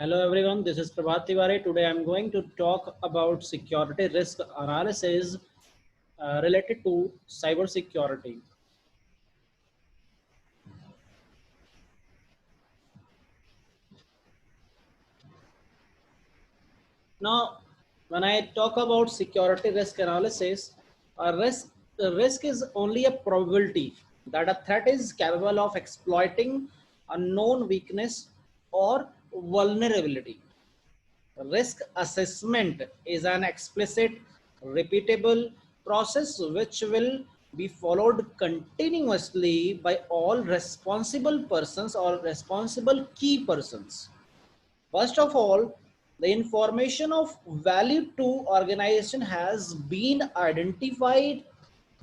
Hello everyone, this is Prabhat Tiwari. Today I'm going to talk about security risk analysis related to cyber security. Now, when I talk about security risk analysis, a risk is only a probability that a threat is capable of exploiting a known weakness or vulnerability. Risk assessment is an explicit, repeatable process which will be followed continuously by all responsible persons or responsible key persons. First of all, the information of value to organization has been identified.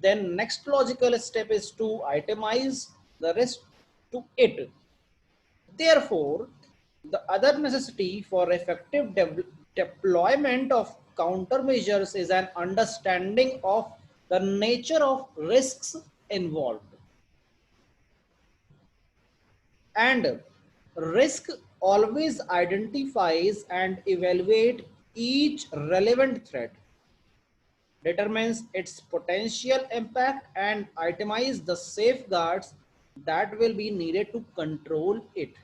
Then next logical step is to itemize the risk to it. Therefore, the other necessity for effective deployment of countermeasures is an understanding of the nature of risks involved. And risk always identifies and evaluate each relevant threat, determines its potential impact and itemize the safeguards that will be needed to control it.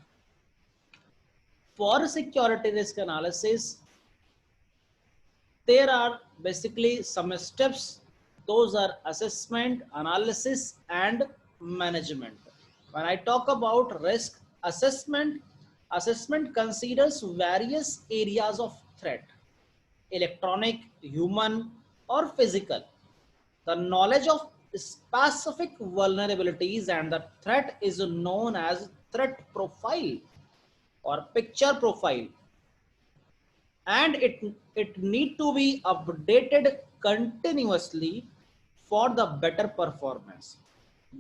For security risk analysis, there are basically some steps. Those are assessment, analysis, and management. When I talk about risk assessment, assessment considers various areas of threat: electronic, human, or physical. The knowledge of specific vulnerabilities and the threat is known as threat profile or picture profile, and it need to be updated continuously for the better performance.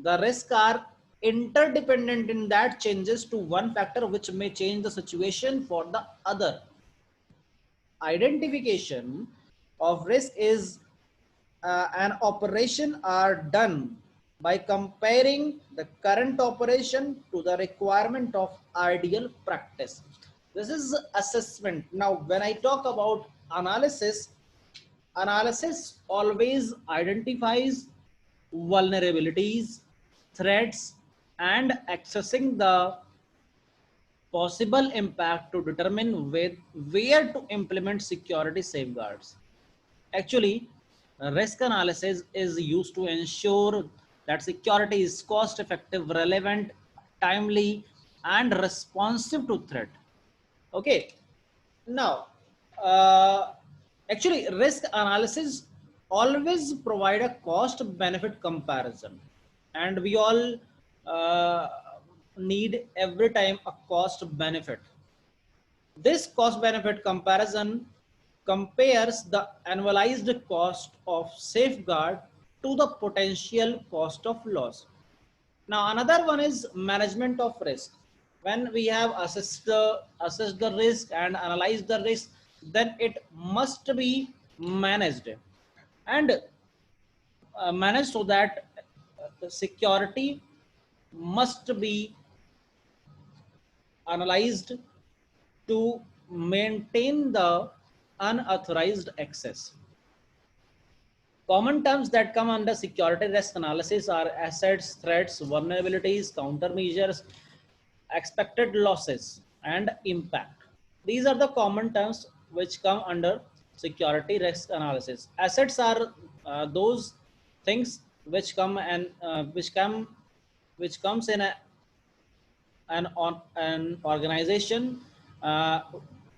The risks are interdependent in that changes to one factor which may change the situation for the other. Identification of risk is an operation are done by comparing the current operation to the requirement of ideal practice. This is assessment. Now, when I talk about analysis, analysis always identifies vulnerabilities, threats, and accessing the possible impact to determine where to implement security safeguards. Actually, risk analysis is used to ensure that security is cost effective, relevant, timely, and responsive to threat. Okay. Now, uh, actually, risk analysis always provide a cost benefit comparison, and we all uh, need every time a cost benefit. This cost benefit comparison compares the annualized cost of safeguard to the potential cost of loss. Now, another one is management of risk. When we have assessed the risk and analyzed the risk, then it must be managed and managed so that security must be analyzed to maintain the unauthorized access. Common terms that come under security risk analysis are assets, threats, vulnerabilities, countermeasures, expected losses, and impact. These are the common terms which come under security risk analysis. Assets are those things which come and which comes in an organization, uh,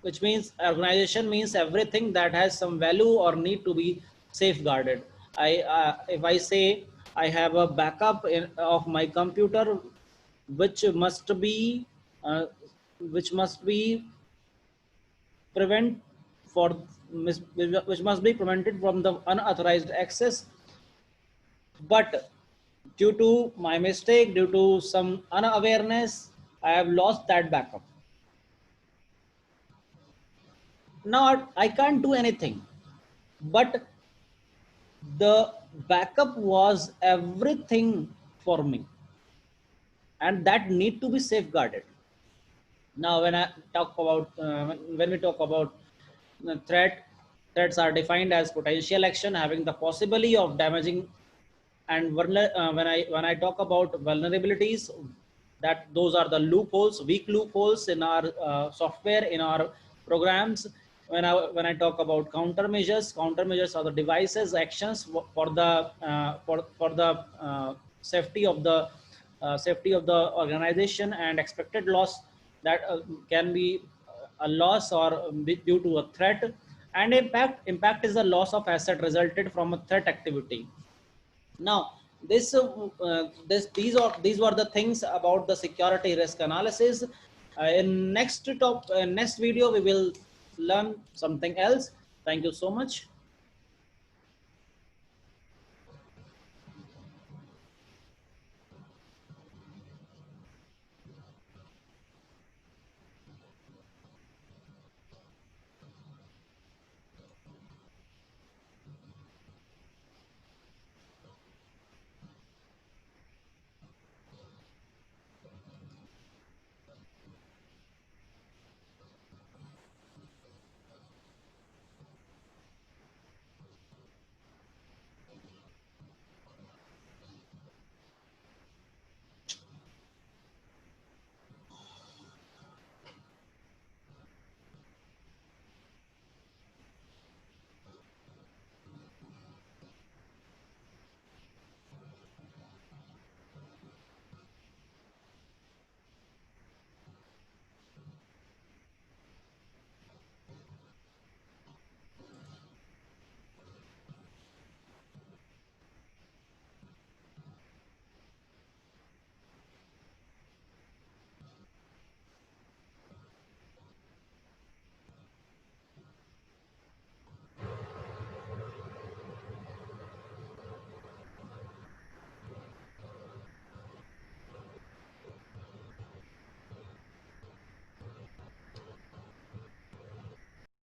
which means organization means everything that has some value or need to be safeguarded. If I say I have a backup of my computer which must be uh, which must be prevent for which must be prevented from the unauthorized access, but due to my mistake, due to some unawareness, I have lost that backup. Now I can't do anything, but the backup was everything for me, and that need to be safeguarded. Now, when I talk about when we talk about threats are defined as potential action having the possibility of damaging and when I talk about vulnerabilities, that those are the loopholes, weak loopholes in our software, in our programs. When I talk about countermeasures are the devices, actions for the for the safety of the safety of the organization, and expected loss that can be a loss or due to a threat. And impact is the loss of asset resulted from a threat activity. Now, these were the things about the security risk analysis. In next video, we will learn something else. Thank you so much.